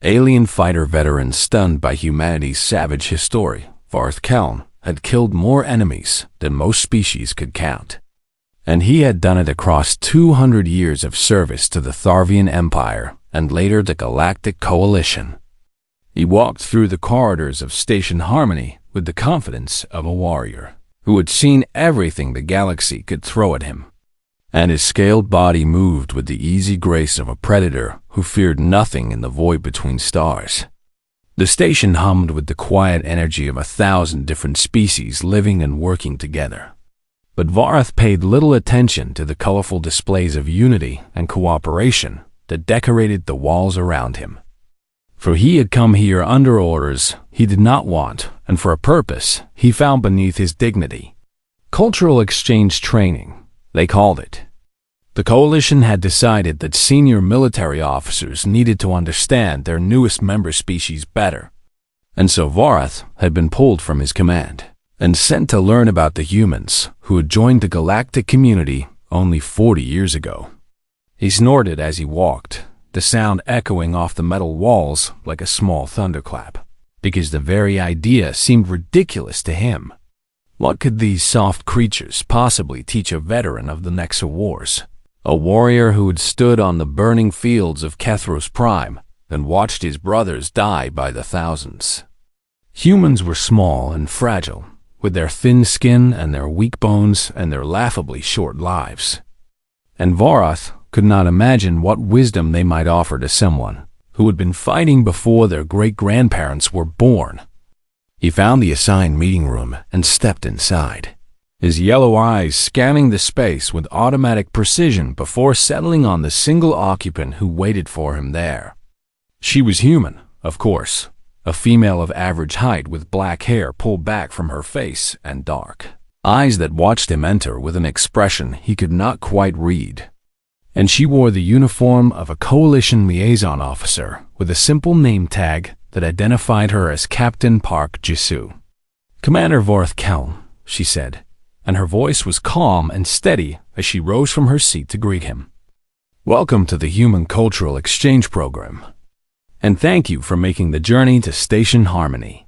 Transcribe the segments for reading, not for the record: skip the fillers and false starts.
Alien fighter veteran stunned by humanity's savage history, Varth Keln had killed more enemies than most species could count. And he had done it across 200 years of service to the Tharvian Empire and later the Galactic Coalition. He walked through the corridors of Station Harmony with the confidence of a warrior who had seen everything the galaxy could throw at him. And his scaled body moved with the easy grace of a predator who feared nothing in the void between stars. The station hummed with the quiet energy of 1,000 different species living and working together. But Varth paid little attention to the colorful displays of unity and cooperation that decorated the walls around him. For he had come here under orders he did not want, and for a purpose he found beneath his dignity. Cultural exchange training, they called it. The Coalition had decided that senior military officers needed to understand their newest member species better, and so Varth had been pulled from his command and sent to learn about the humans who had joined the galactic community only 40 years ago. He snorted as he walked, the sound echoing off the metal walls like a small thunderclap, because the very idea seemed ridiculous to him. What could these soft creatures possibly teach a veteran of the Nexa Wars, a warrior who had stood on the burning fields of Kethros Prime and watched his brothers die by the thousands? Humans were small and fragile, with their thin skin and their weak bones and their laughably short lives. And Varth could not imagine what wisdom they might offer to someone who had been fighting before their great-grandparents were born. He found the assigned meeting room and stepped inside, his yellow eyes scanning the space with automatic precision before settling on the single occupant who waited for him there. She was human, of course, a female of average height with black hair pulled back from her face and dark eyes that watched him enter with an expression he could not quite read. And she wore the uniform of a Coalition liaison officer with a simple name tag that identified her as Captain Park Jisoo. "Commander Varth Keln," she said, and her voice was calm and steady as she rose from her seat to greet him. "Welcome to the Human Cultural Exchange Program, and thank you for making the journey to Station Harmony."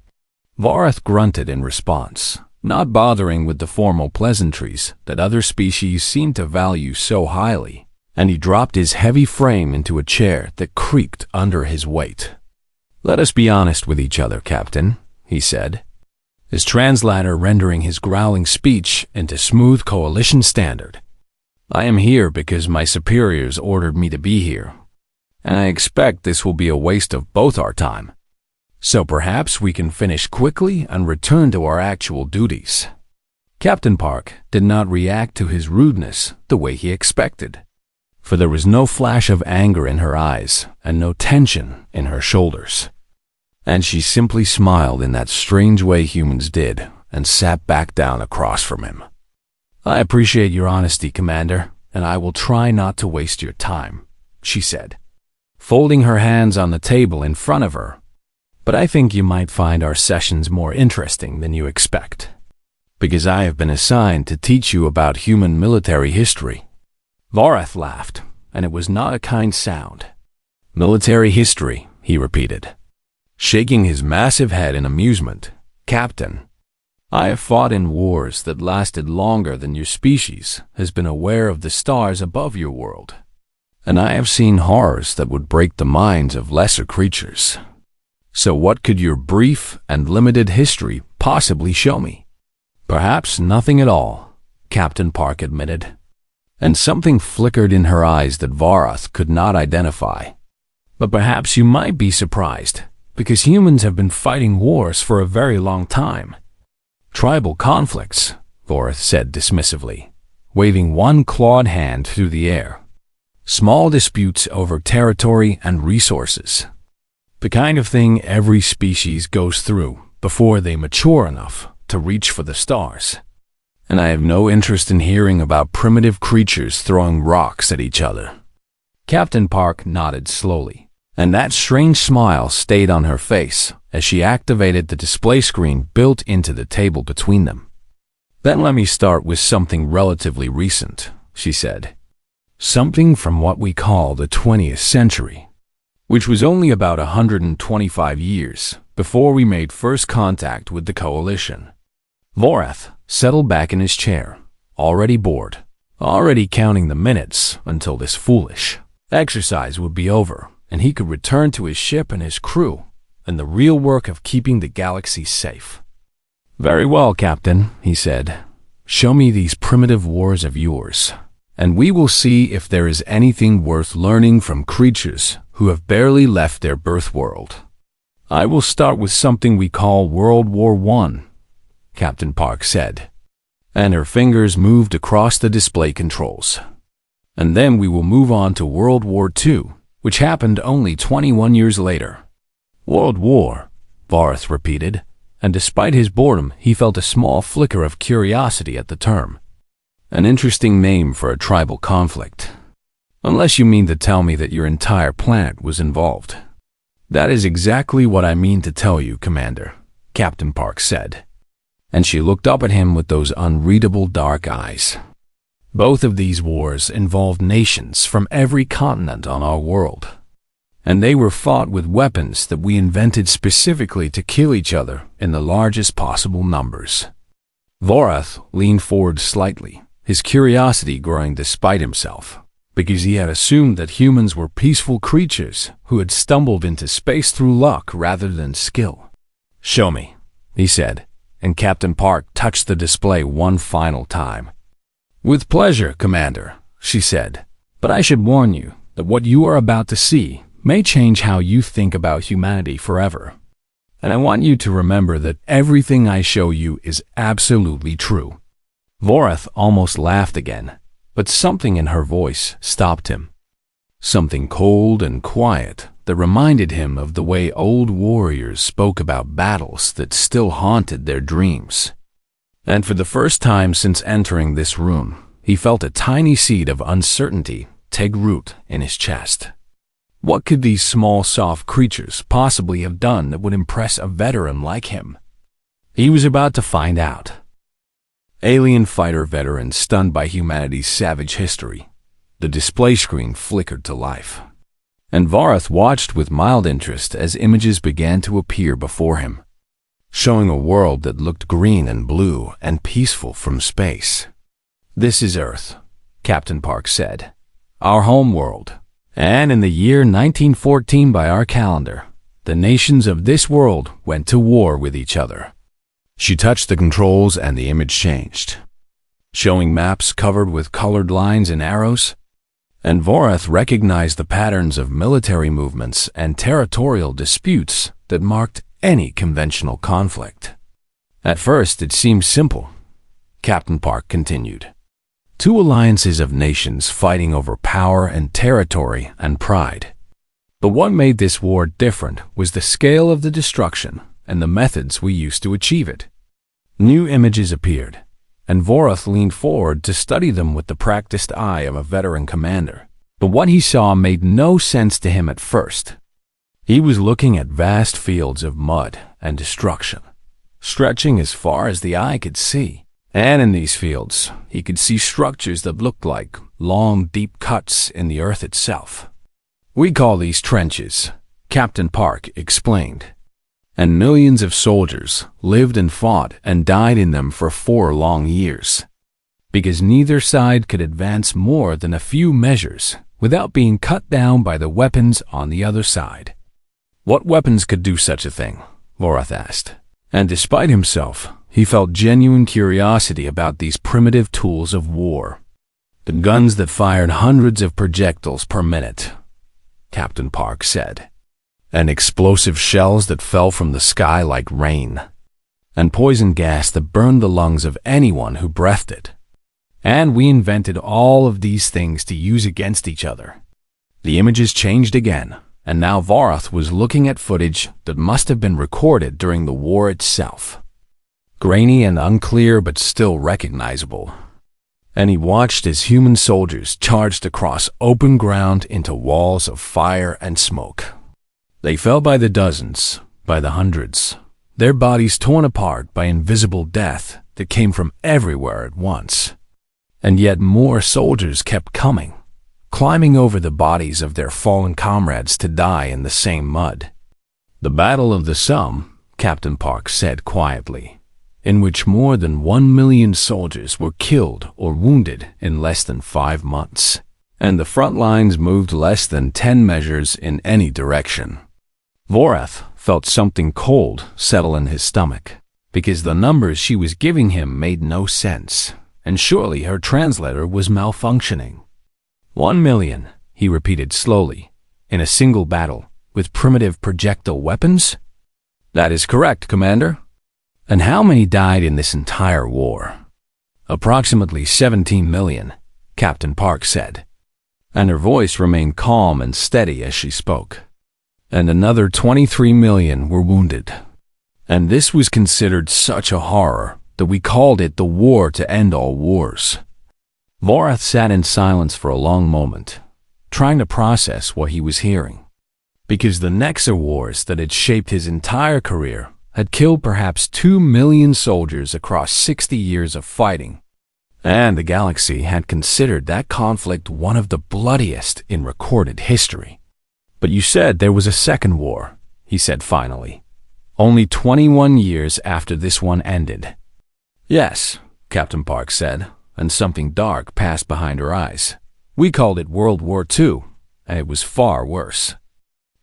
Varth grunted in response, not bothering with the formal pleasantries that other species seemed to value so highly, and he dropped his heavy frame into a chair that creaked under his weight. "Let us be honest with each other, Captain," he said, his translator rendering his growling speech into smooth Coalition standard. "I am here because my superiors ordered me to be here, and I expect this will be a waste of both our time. So perhaps we can finish quickly and return to our actual duties." Captain Park did not react to his rudeness the way he expected, for there was no flash of anger in her eyes and no tension in her shoulders. And she simply smiled in that strange way humans did and sat back down across from him. "I appreciate your honesty, Commander, and I will try not to waste your time," she said, folding her hands on the table in front of her. "But I think you might find our sessions more interesting than you expect, because I have been assigned to teach you about human military history." Varth laughed, and it was not a kind sound. "Military history," he repeated, shaking his massive head in amusement. "Captain, I have fought in wars that lasted longer than your species has been aware of the stars above your world, and I have seen horrors that would break the minds of lesser creatures. So what could your brief and limited history possibly show me?" "Perhaps nothing at all," Captain Park admitted, and something flickered in her eyes that Varth could not identify. "But perhaps you might be surprised, because humans have been fighting wars for a very long time." "Tribal conflicts," Varth said dismissively, waving one clawed hand through the air. "Small disputes over territory and resources. The kind of thing every species goes through before they mature enough to reach for the stars. And I have no interest in hearing about primitive creatures throwing rocks at each other." Captain Park nodded slowly, and that strange smile stayed on her face as she activated the display screen built into the table between them. "Then let me start with something relatively recent," she said. "Something from what we call the 20th century. which was only about 125 years before we made first contact with the coalition. Vorath settled back in his chair, already bored, already counting the minutes until this foolish exercise would be over and he could return to his ship and his crew and the real work of keeping the galaxy safe. "Very well, Captain," he said. "Show me these primitive wars of yours, and we will see if there is anything worth learning from creatures who have barely left their birth world. I will start with something we call World War I, Captain Park said, and her fingers moved across the display controls. And then we will move on to World War II, which happened only 21 years later. World War, Vorath repeated, and despite his boredom, he felt a small flicker of curiosity at the term. An interesting name for a tribal conflict. Unless you mean to tell me that your entire planet was involved. That is exactly what I mean to tell you, Commander, Captain Park said. And she looked up at him with those unreadable dark eyes. Both of these wars involved nations from every continent on our world. And they were fought with weapons that we invented specifically to kill each other in the largest possible numbers. Vorath leaned forward slightly, his curiosity growing despite himself, because he had assumed that humans were peaceful creatures who had stumbled into space through luck rather than skill. "Show me," he said, and Captain Park touched the display one final time. "With pleasure, Commander," she said, "but I should warn you that what you are about to see may change how you think about humanity forever. And I want you to remember that everything I show you is absolutely true." Vorath almost laughed again, but something in her voice stopped him. Something cold and quiet that reminded him of the way old warriors spoke about battles that still haunted their dreams. And for the first time since entering this room, he felt a tiny seed of uncertainty take root in his chest. What could these small, soft creatures possibly have done that would impress a veteran like him? He was about to find out. Alien fighter veteran stunned by humanity's savage history. The display screen flickered to life. And Vorath watched with mild interest as images began to appear before him, showing a world that looked green and blue and peaceful from space. "This is Earth," Captain Park said. "Our home world. And in the year 1914 by our calendar, the nations of this world went to war with each other." She touched the controls and the image changed, showing maps covered with colored lines and arrows. And Vorath recognized the patterns of military movements and territorial disputes that marked any conventional conflict. "At first it seemed simple," Captain Park continued. "Two alliances of nations fighting over power and territory and pride. But what made this war different was the scale of the destruction and the methods we used to achieve it." New images appeared, and Vorath leaned forward to study them with the practiced eye of a veteran commander. But what he saw made no sense to him at first. He was looking at vast fields of mud and destruction, stretching as far as the eye could see. And in these fields, he could see structures that looked like long, deep cuts in the earth itself. "We call these trenches," Captain Park explained. "And millions of soldiers lived and fought and died in them for 4 long years, because neither side could advance more than a few measures without being cut down by the weapons on the other side." What weapons could do such a thing? Vorath asked. And despite himself, he felt genuine curiosity about these primitive tools of war. "The guns that fired hundreds of projectiles per minute," Captain Park said. "And explosive shells that fell from the sky like rain. And poison gas that burned the lungs of anyone who breathed it. And we invented all of these things to use against each other." The images changed again, and now Vorath was looking at footage that must have been recorded during the war itself. Grainy and unclear, but still recognizable. And he watched as human soldiers charged across open ground into walls of fire and smoke. They fell by the dozens, by the hundreds, their bodies torn apart by invisible death that came from everywhere at once. And yet more soldiers kept coming, climbing over the bodies of their fallen comrades to die in the same mud. The Battle of the Somme, Captain Park said quietly, in which more than 1 million soldiers were killed or wounded in less than 5 months, and the front lines moved less than 10 measures in any direction. Vorath felt something cold settle in his stomach, because the numbers she was giving him made no sense, and surely her translator was malfunctioning. 1 million, he repeated slowly, in a single battle, with primitive projectile weapons? That is correct, Commander. And how many died in this entire war? Approximately 17 million, Captain Park said, and her voice remained calm and steady as she spoke. And another 23 million were wounded. And this was considered such a horror that we called it the war to end all wars. Vorath sat in silence for a long moment, trying to process what he was hearing, because the Nexar Wars that had shaped his entire career had killed perhaps 2 million soldiers across 60 years of fighting, and the galaxy had considered that conflict one of the bloodiest in recorded history. But you said there was a second war, he said finally, only 21 years after this one ended. Yes, Captain Park said, and something dark passed behind her eyes. We called it World War II, and it was far worse.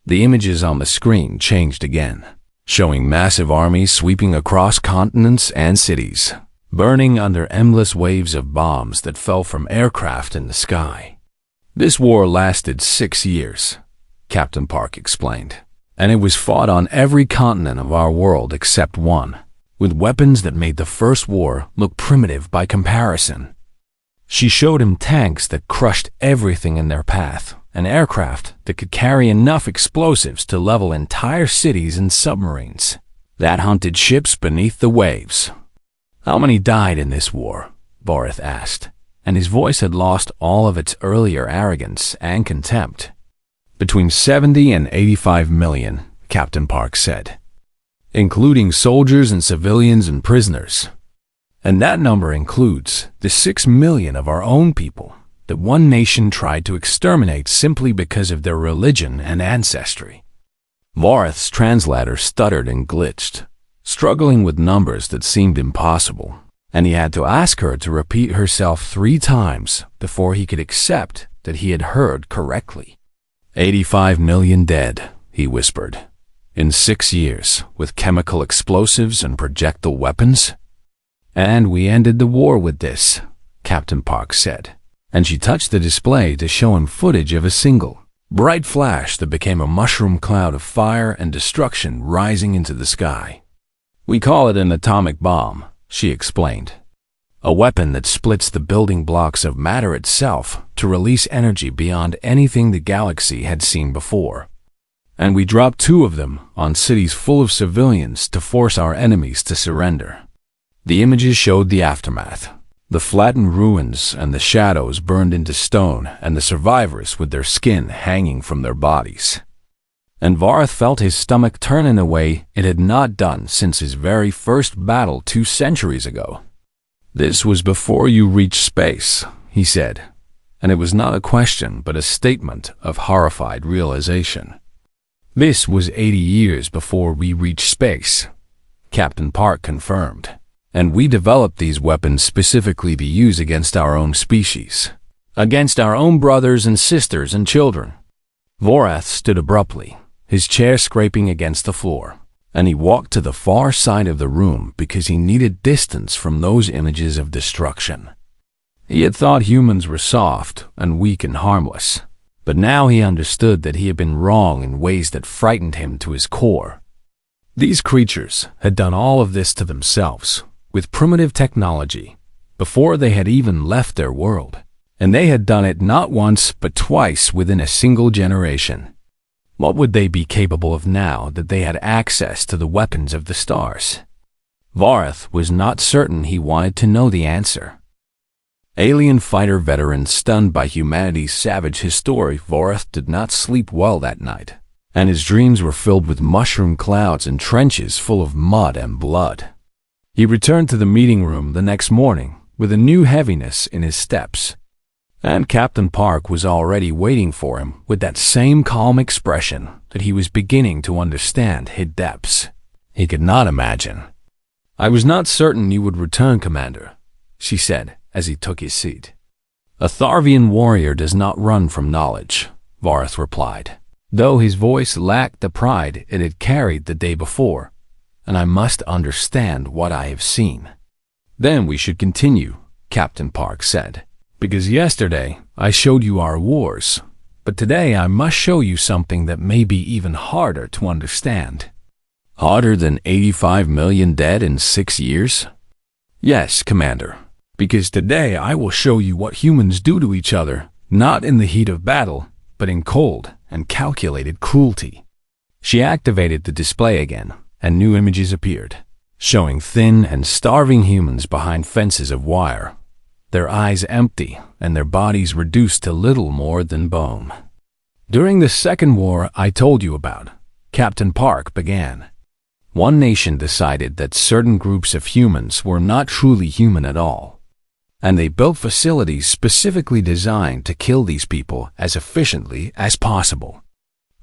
The images on the screen changed again, showing massive armies sweeping across continents and cities, burning under endless waves of bombs that fell from aircraft in the sky. This war lasted 6 years, Captain Park explained, and it was fought on every continent of our world except one, with weapons that made the first war look primitive by comparison. She showed him tanks that crushed everything in their path, and aircraft that could carry enough explosives to level entire cities and submarines that hunted ships beneath the waves. How many died in this war? Vorath asked, and his voice had lost all of its earlier arrogance and contempt. Between 70 and 85 million, Captain Park said, including soldiers and civilians and prisoners. And that number includes the 6 million of our own people that one nation tried to exterminate simply because of their religion and ancestry. Vorath's translator stuttered and glitched, struggling with numbers that seemed impossible, and he had to ask her to repeat herself 3 times before he could accept that he had heard correctly. 85 million dead, he whispered, in 6 years, with chemical explosives and projectile weapons. And we ended the war with this, Captain Park said, and she touched the display to show him footage of a single, bright flash that became a mushroom cloud of fire and destruction rising into the sky. We call it an atomic bomb, she explained, a weapon that splits the building blocks of matter itself to release energy beyond anything the galaxy had seen before. And we dropped 2 of them on cities full of civilians to force our enemies to surrender. The images showed the aftermath, the flattened ruins and the shadows burned into stone and the survivors with their skin hanging from their bodies. And Vorath felt his stomach turn in a way it had not done since his very first battle 2 centuries ago. This was before you reached space, he said, and it was not a question but a statement of horrified realization. This was 80 years before we reached space, Captain Park confirmed, and we developed these weapons specifically to use against our own species, against our own brothers and sisters and children. Vorath stood abruptly, his chair scraping against the floor, and he walked to the far side of the room because he needed distance from those images of destruction. He had thought humans were soft and weak and harmless, but now he understood that he had been wrong in ways that frightened him to his core. These creatures had done all of this to themselves, with primitive technology, before they had even left their world, and they had done it not once but twice within a single generation. What would they be capable of now that they had access to the weapons of the stars? Vorath was not certain he wanted to know the answer. Alien fighter veteran stunned by humanity's savage history, Vorath did not sleep well that night, and his dreams were filled with mushroom clouds and trenches full of mud and blood. He returned to the meeting room the next morning with a new heaviness in his steps. And Captain Park was already waiting for him with that same calm expression that he was beginning to understand his depths. He could not imagine. "I was not certain you would return, Commander," she said as he took his seat. "A Tharvian warrior does not run from knowledge," Vareth replied, though his voice lacked the pride it had carried the day before. "And I must understand what I have seen." "Then we should continue," Captain Park said, "because yesterday I showed you our wars, but today I must show you something that may be even harder to understand." "Harder than 85 million dead in 6 years?" "Yes, Commander, because today I will show you what humans do to each other, not in the heat of battle, but in cold and calculated cruelty." She activated the display again, and new images appeared, showing thin and starving humans behind fences of wire, their eyes empty and their bodies reduced to little more than bone. "During the second war I told you about," Captain Park began, "one nation decided that certain groups of humans were not truly human at all, and they built facilities specifically designed to kill these people as efficiently as possible."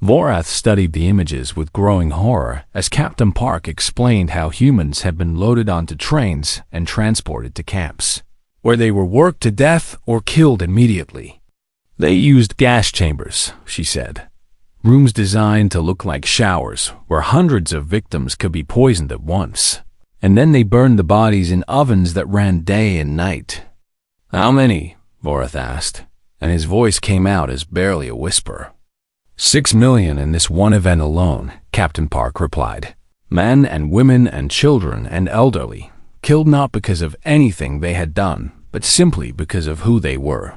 Vorath studied the images with growing horror as Captain Park explained how humans had been loaded onto trains and transported to camps, where they were worked to death or killed immediately. "They used gas chambers," she said, "rooms designed to look like showers where hundreds of victims could be poisoned at once, and then they burned the bodies in ovens that ran day and night." "How many?" Vorath asked, and his voice came out as barely a whisper. 6 million in this one event alone," Captain Park replied. "Men and women and children and elderly, killed not because of anything they had done, but simply because of who they were."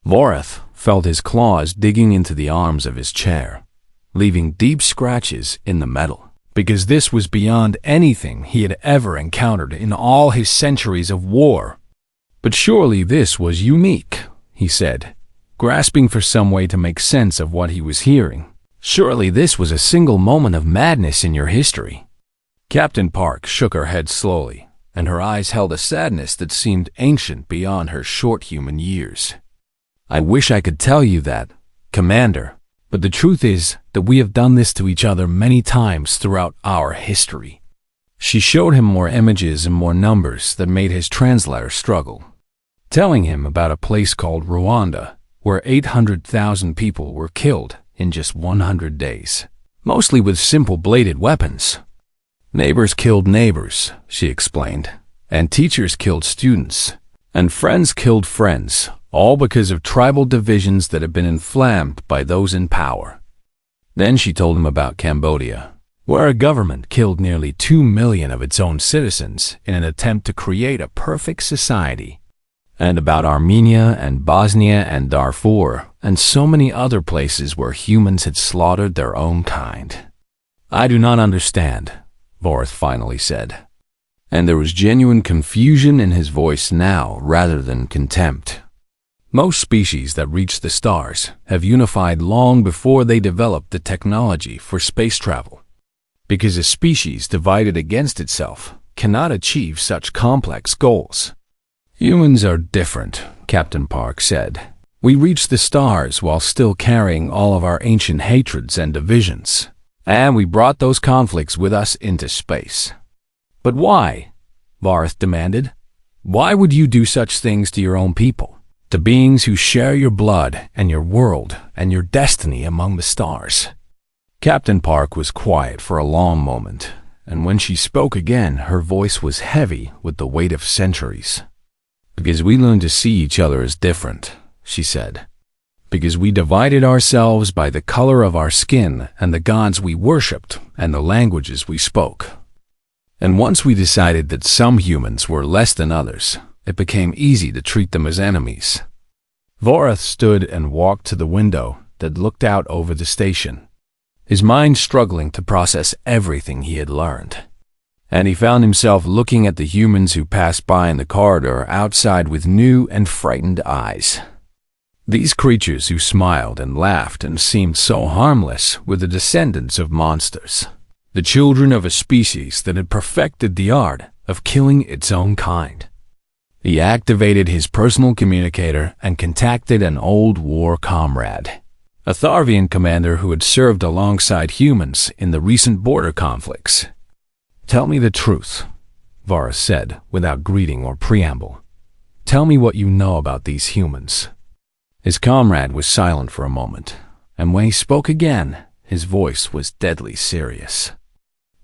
Vorath felt his claws digging into the arms of his chair, leaving deep scratches in the metal, because this was beyond anything he had ever encountered in all his centuries of war. "But surely this was unique," he said, grasping for some way to make sense of what he was hearing. "Surely this was a single moment of madness in your history." Captain Park shook her head slowly, and her eyes held a sadness that seemed ancient beyond her short human years. "I wish I could tell you that, Commander, but the truth is that we have done this to each other many times throughout our history." She showed him more images and more numbers that made his translator struggle, telling him about a place called Rwanda, where 800,000 people were killed in just 100 days, mostly with simple bladed weapons. "Neighbors killed neighbors," she explained, "and teachers killed students, and friends killed friends, all because of tribal divisions that had been inflamed by those in power." Then she told him about Cambodia, where a government killed nearly 2 million of its own citizens in an attempt to create a perfect society, and about Armenia and Bosnia and Darfur, and so many other places where humans had slaughtered their own kind. "I do not understand," Vorath finally said, and there was genuine confusion in his voice now rather than contempt. "Most species that reach the stars have unified long before they developed the technology for space travel, because a species divided against itself cannot achieve such complex goals. Humans are different," Captain Park said. "We reach the stars while still carrying all of our ancient hatreds and divisions, and we brought those conflicts with us into space." "But why?" Vareth demanded. "Why would you do such things to your own people, to beings who share your blood and your world and your destiny among the stars?" Captain Park was quiet for a long moment, and when she spoke again, her voice was heavy with the weight of centuries. "Because we learned to see each other as different," she said. "Because we divided ourselves by the color of our skin and the gods we worshipped and the languages we spoke. And once we decided that some humans were less than others, it became easy to treat them as enemies." Vorath stood and walked to the window that looked out over the station, his mind struggling to process everything he had learned. And he found himself looking at the humans who passed by in the corridor outside with new and frightened eyes. These creatures who smiled and laughed and seemed so harmless were the descendants of monsters, the children of a species that had perfected the art of killing its own kind. He activated his personal communicator and contacted an old war comrade, a Tharvian commander who had served alongside humans in the recent border conflicts. "Tell me the truth," Varus said, without greeting or preamble. "Tell me what you know about these humans." His comrade was silent for a moment, and when he spoke again, his voice was deadly serious.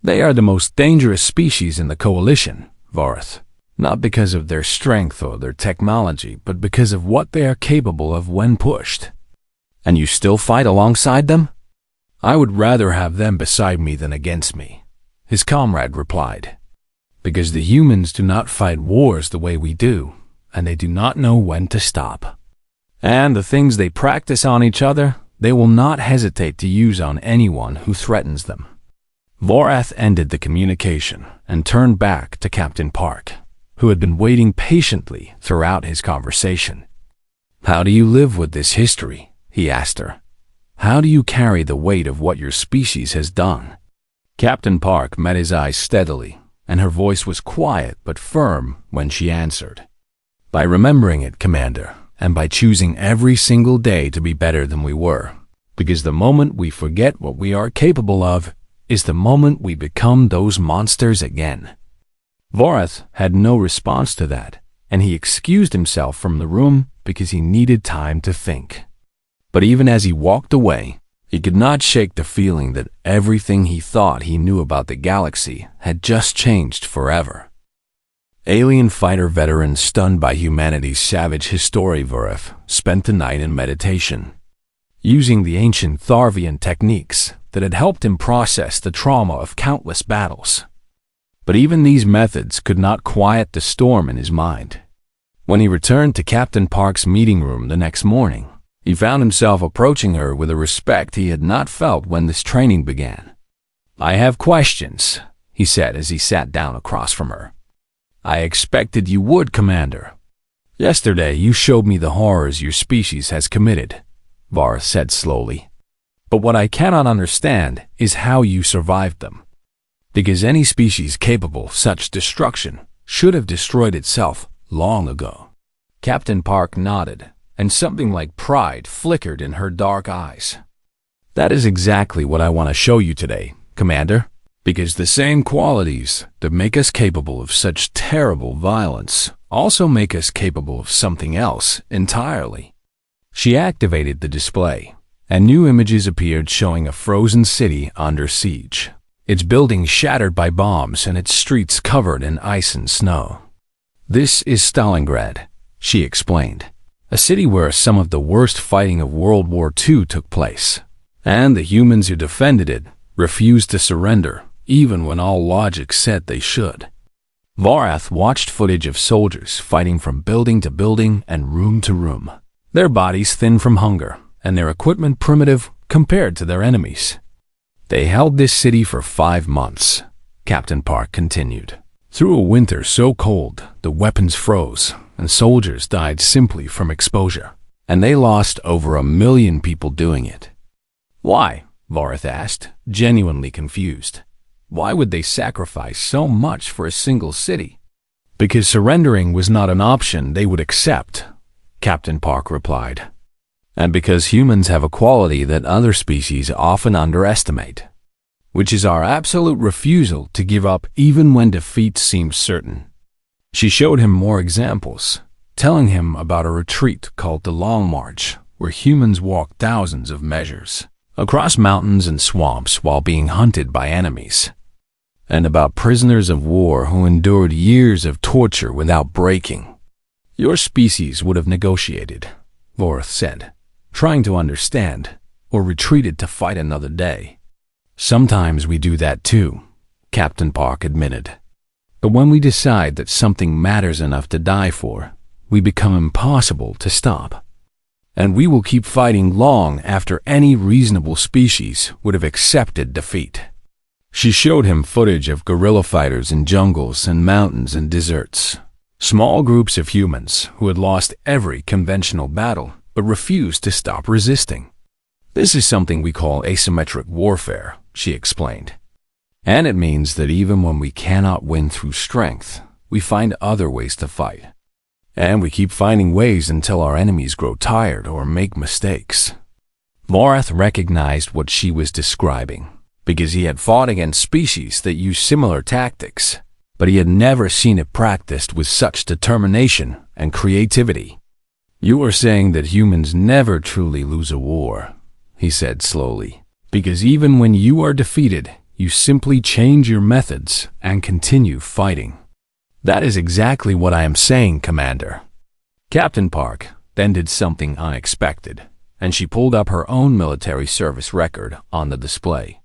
"They are the most dangerous species in the coalition, Varus, not because of their strength or their technology, but because of what they are capable of when pushed." "And you still fight alongside them?" "I would rather have them beside me than against me," his comrade replied. "Because the humans do not fight wars the way we do, and they do not know when to stop. And the things they practice on each other, they will not hesitate to use on anyone who threatens them." Vorath ended the communication and turned back to Captain Park, who had been waiting patiently throughout his conversation. "How do you live with this history?" he asked her. "How do you carry the weight of what your species has done?" Captain Park met his eyes steadily, and her voice was quiet but firm when she answered. "By remembering it, Commander, and by choosing every single day to be better than we were, because the moment we forget what we are capable of is the moment we become those monsters again." Vorath had no response to that, and he excused himself from the room because he needed time to think. But even as he walked away, he could not shake the feeling that everything he thought he knew about the galaxy had just changed forever. Alien fighter veteran stunned by humanity's savage history, Vorath spent the night in meditation, using the ancient Tharvian techniques that had helped him process the trauma of countless battles. But even these methods could not quiet the storm in his mind. When he returned to Captain Park's meeting room the next morning, he found himself approaching her with a respect he had not felt when this training began. "I have questions," he said as he sat down across from her. "I expected you would, Commander. Yesterday you showed me the horrors your species has committed," Varus said slowly. "But what I cannot understand is how you survived them. Because any species capable of such destruction should have destroyed itself long ago." Captain Park nodded, and something like pride flickered in her dark eyes. "That is exactly what I want to show you today, Commander. Because the same qualities that make us capable of such terrible violence also make us capable of something else entirely." She activated the display, and new images appeared showing a frozen city under siege, its buildings shattered by bombs and its streets covered in ice and snow. "This is Stalingrad," she explained, "a city where some of the worst fighting of World War II took place, and the humans who defended it refused to surrender even when all logic said they should." Vorath watched footage of soldiers fighting from building to building and room to room, their bodies thin from hunger and their equipment primitive compared to their enemies. "They held this city for 5 months," Captain Park continued. "Through a winter so cold the weapons froze and soldiers died simply from exposure, and they lost over 1 million people doing it." "Why?" Vorath asked, genuinely confused. "Why would they sacrifice so much for a single city?" "Because surrendering was not an option they would accept," Captain Park replied. "And because humans have a quality that other species often underestimate, which is our absolute refusal to give up even when defeat seems certain." She showed him more examples, telling him about a retreat called the Long March, where humans walked thousands of measures across mountains and swamps while being hunted by enemies, and about prisoners of war who endured years of torture without breaking. "Your species would have negotiated," Vorath said, trying to understand, "or retreated to fight another day." "Sometimes we do that too," Captain Park admitted. "But when we decide that something matters enough to die for, we become impossible to stop. And we will keep fighting long after any reasonable species would have accepted defeat." She showed him footage of guerrilla fighters in jungles and mountains and deserts, small groups of humans who had lost every conventional battle but refused to stop resisting. "This is something we call asymmetric warfare," she explained. "And it means that even when we cannot win through strength, we find other ways to fight. And we keep finding ways until our enemies grow tired or make mistakes. Vorath recognized what she was describing, because he had fought against species that used similar tactics, but he had never seen it practiced with such determination and creativity. "You are saying that humans never truly lose a war," he said slowly, "because even when you are defeated, you simply change your methods and continue fighting." "That is exactly what I am saying, Commander." Captain Park then did something unexpected, and she pulled up her own military service record on the display.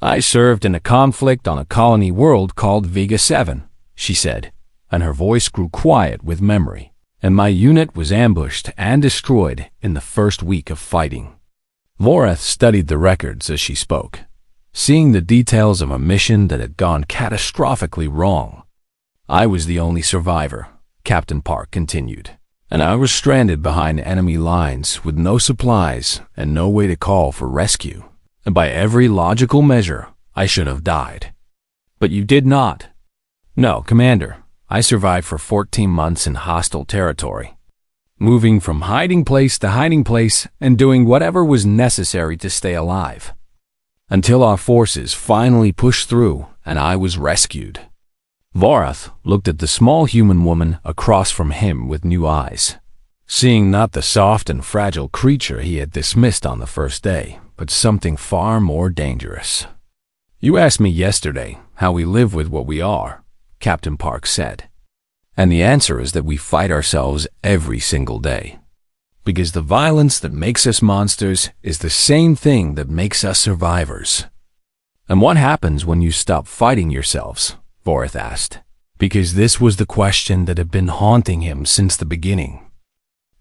"I served in a conflict on a colony world called Vega 7, she said, and her voice grew quiet with memory. "And my unit was ambushed and destroyed in the first week of fighting." Vorath studied the records as she spoke, seeing the details of a mission that had gone catastrophically wrong. "I was the only survivor," Captain Park continued, "and I was stranded behind enemy lines with no supplies and no way to call for rescue. And by every logical measure, I should have died." "But you did not." "No, Commander. I survived for 14 months in hostile territory, moving from hiding place to hiding place and doing whatever was necessary to stay alive, until our forces finally pushed through and I was rescued." Vorath looked at the small human woman across from him with new eyes, seeing not the soft and fragile creature he had dismissed on the first day, but something far more dangerous. "You asked me yesterday how we live with what we are," Captain Park said. "And the answer is that we fight ourselves every single day. Because the violence that makes us monsters is the same thing that makes us survivors." "And what happens when you stop fighting yourselves?" Vorath asked, because this was the question that had been haunting him since the beginning.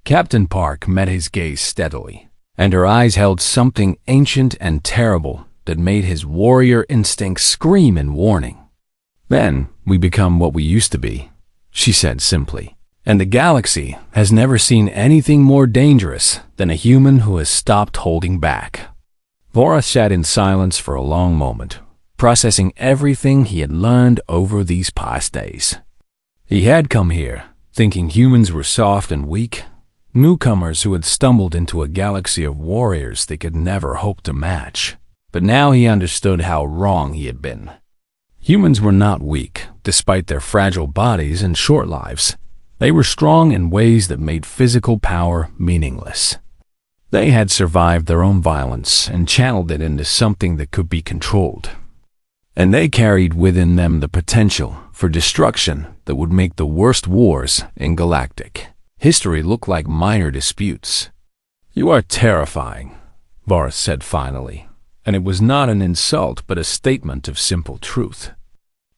Captain Park met his gaze steadily, and her eyes held something ancient and terrible that made his warrior instinct scream in warning. "Then we become what we used to be," she said simply. "And the galaxy has never seen anything more dangerous than a human who has stopped holding back." Vorath sat in silence for a long moment, processing everything he had learned over these past days. He had come here thinking humans were soft and weak, newcomers who had stumbled into a galaxy of warriors they could never hope to match. But now he understood how wrong he had been. Humans were not weak, despite their fragile bodies and short lives. They were strong in ways that made physical power meaningless. They had survived their own violence and channeled it into something that could be controlled. And they carried within them the potential for destruction that would make the worst wars in galactic history look like minor disputes. "You are terrifying," Vorath said finally, and it was not an insult but a statement of simple truth.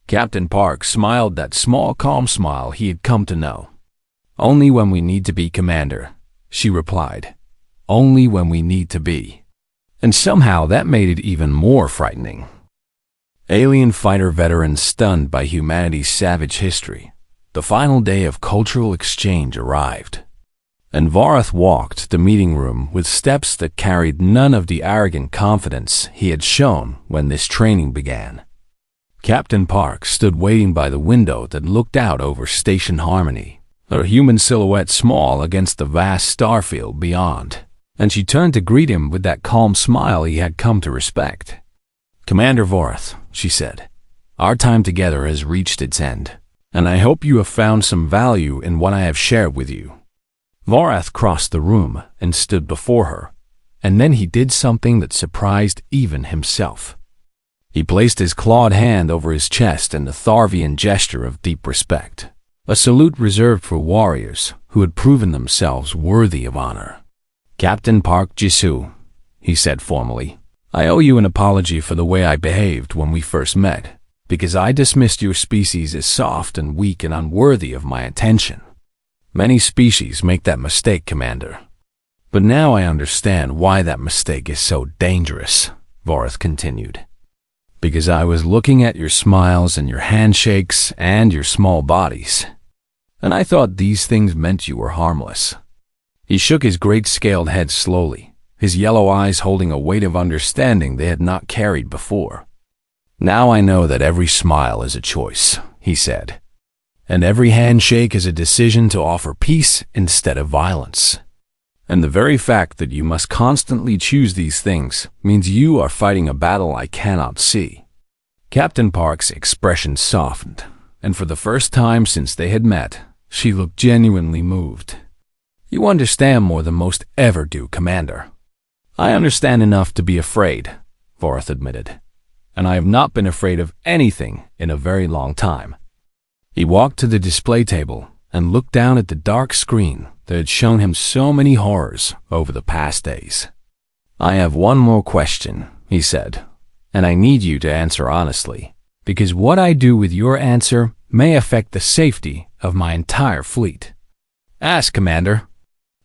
Captain Park smiled that small, calm smile he had come to know. "Only when we need to be, Commander," she replied. "Only when we need to be." And somehow that made it even more frightening. Alien fighter veterans stunned by humanity's savage history, the final day of cultural exchange arrived. And Vorath walked the meeting room with steps that carried none of the arrogant confidence he had shown when this training began. Captain Park stood waiting by the window that looked out over Station Harmony, her human silhouette small against the vast starfield beyond, and she turned to greet him with that calm smile he had come to respect. "Commander Vorath," she said, "our time together has reached its end, and I hope you have found some value in what I have shared with you." Vorath crossed the room and stood before her, and then he did something that surprised even himself. He placed his clawed hand over his chest in the Tharvian gesture of deep respect, a salute reserved for warriors who had proven themselves worthy of honor. "Captain Park Jisoo," he said formally, "I owe you an apology for the way I behaved when we first met, because I dismissed your species as soft and weak and unworthy of my attention. Many species make that mistake, Commander. But now I understand why that mistake is so dangerous," Vorath continued. "Because I was looking at your smiles and your handshakes and your small bodies, and I thought these things meant you were harmless." He shook his great scaled head slowly, his yellow eyes holding a weight of understanding they had not carried before. "Now I know that every smile is a choice," he said. and every handshake is a decision to offer peace instead of violence. And the very fact that you must constantly choose these things means you are fighting a battle I cannot see." Captain Park's expression softened, and for the first time since they had met, she looked genuinely moved. "You understand more than most ever do, Commander." "I understand enough to be afraid," Vorth admitted, "and I have not been afraid of anything in a very long time." He walked to the display table and looked down at the dark screen that had shown him so many horrors over the past days. "I have one more question," he said, "and I need you to answer honestly, because what I do with your answer may affect the safety of my entire fleet." "Ask, Commander."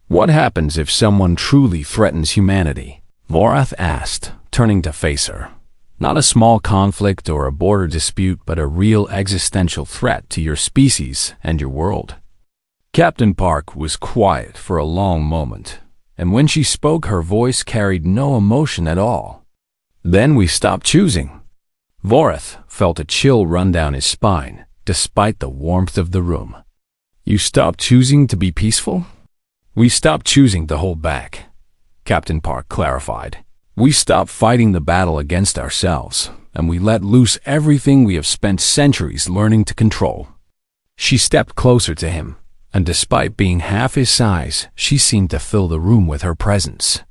"What happens if someone truly threatens humanity?" Vorth asked, turning to face her. "Not a small conflict or a border dispute, but a real existential threat to your species and your world." Captain Park was quiet for a long moment, and when she spoke her voice carried no emotion at all. "Then we stop choosing." Vorth felt a chill run down his spine, despite the warmth of the room. "You stop choosing to be peaceful?" "We stop choosing to hold back," Captain Park clarified. "We stop fighting the battle against ourselves, and we let loose everything we have spent centuries learning to control." She stepped closer to him, and despite being half his size, she seemed to fill the room with her presence.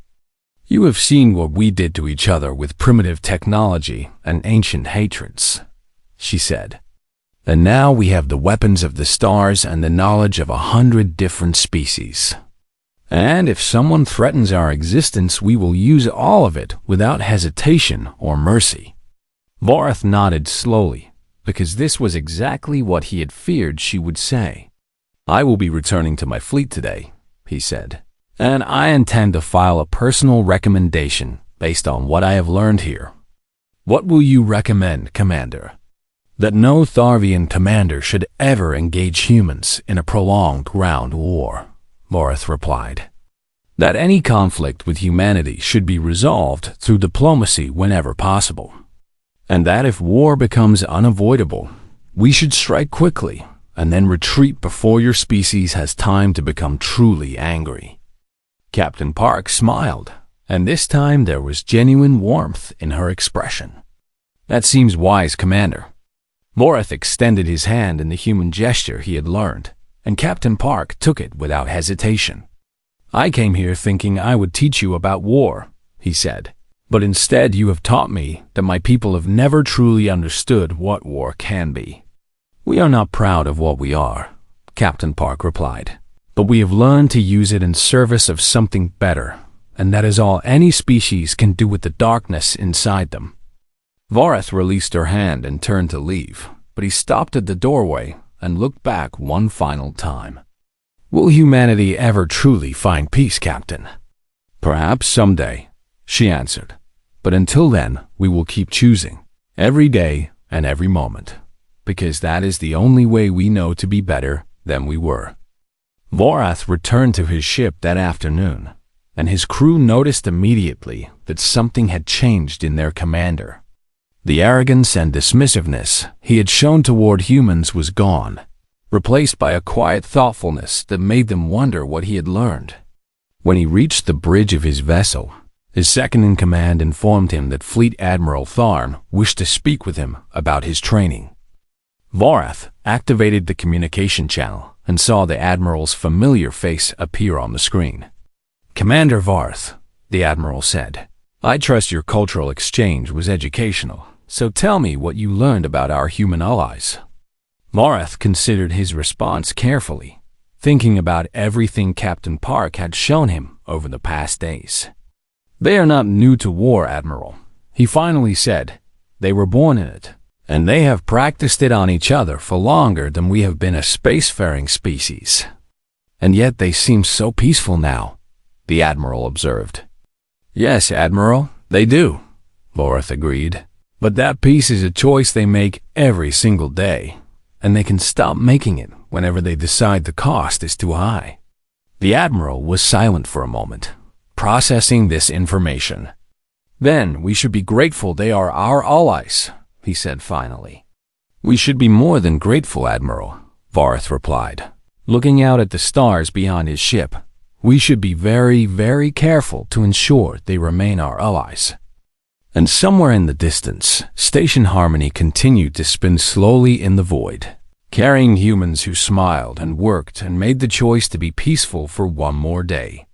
"You have seen what we did to each other with primitive technology and ancient hatreds," she said. "And now we have the weapons of the stars and the knowledge of 100 different species. And if someone threatens our existence, we will use all of it without hesitation or mercy." Vorth nodded slowly, because this was exactly what he had feared she would say. "I will be returning to my fleet today," he said, "and I intend to file a personal recommendation based on what I have learned here." "What will you recommend, Commander?" "That no Tharvian commander should ever engage humans in a prolonged ground war," Vorth replied. "That any conflict with humanity should be resolved through diplomacy whenever possible. And that if war becomes unavoidable, we should strike quickly and then retreat before your species has time to become truly angry." Captain Park smiled, and this time there was genuine warmth in her expression. "That seems wise, Commander." Vorth extended his hand in the human gesture he had learned, and Captain Park took it without hesitation. "I came here thinking I would teach you about war," he said, "but instead you have taught me that my people have never truly understood what war can be." "We are not proud of what we are," Captain Park replied, "but we have learned to use it in service of something better, and that is all any species can do with the darkness inside them." Vorth released her hand and turned to leave, but he stopped at the doorway and looked back one final time. "Will humanity ever truly find peace, Captain?" "Perhaps someday," she answered. "But until then, we will keep choosing, every day and every moment, because that is the only way we know to be better than we were." Vorth returned to his ship that afternoon, and his crew noticed immediately that something had changed in their commander. The arrogance and dismissiveness he had shown toward humans was gone, replaced by a quiet thoughtfulness that made them wonder what he had learned. When he reached the bridge of his vessel, his second-in-command informed him that Fleet Admiral Tharn wished to speak with him about his training. Vorth activated the communication channel and saw the Admiral's familiar face appear on the screen. "Commander Vorth," the Admiral said, "I trust your cultural exchange was educational, so tell me what you learned about our human allies." Vorth considered his response carefully, thinking about everything Captain Park had shown him over the past days. "They are not new to war, Admiral," he finally said. "They were born in it, and they have practiced it on each other for longer than we have been a spacefaring species. And yet they seem so peaceful now," the Admiral observed. "Yes, Admiral, they do," Vorth agreed. "But that peace is a choice they make every single day, and they can stop making it whenever they decide the cost is too high." The Admiral was silent for a moment, processing this information. "Then we should be grateful they are our allies," he said finally. "We should be more than grateful, Admiral," Farth replied, looking out at the stars beyond his ship. We should be very, very careful to ensure they remain our allies. And somewhere in the distance, Station Harmony continued to spin slowly in the void, carrying humans who smiled and worked and made the choice to be peaceful for one more day.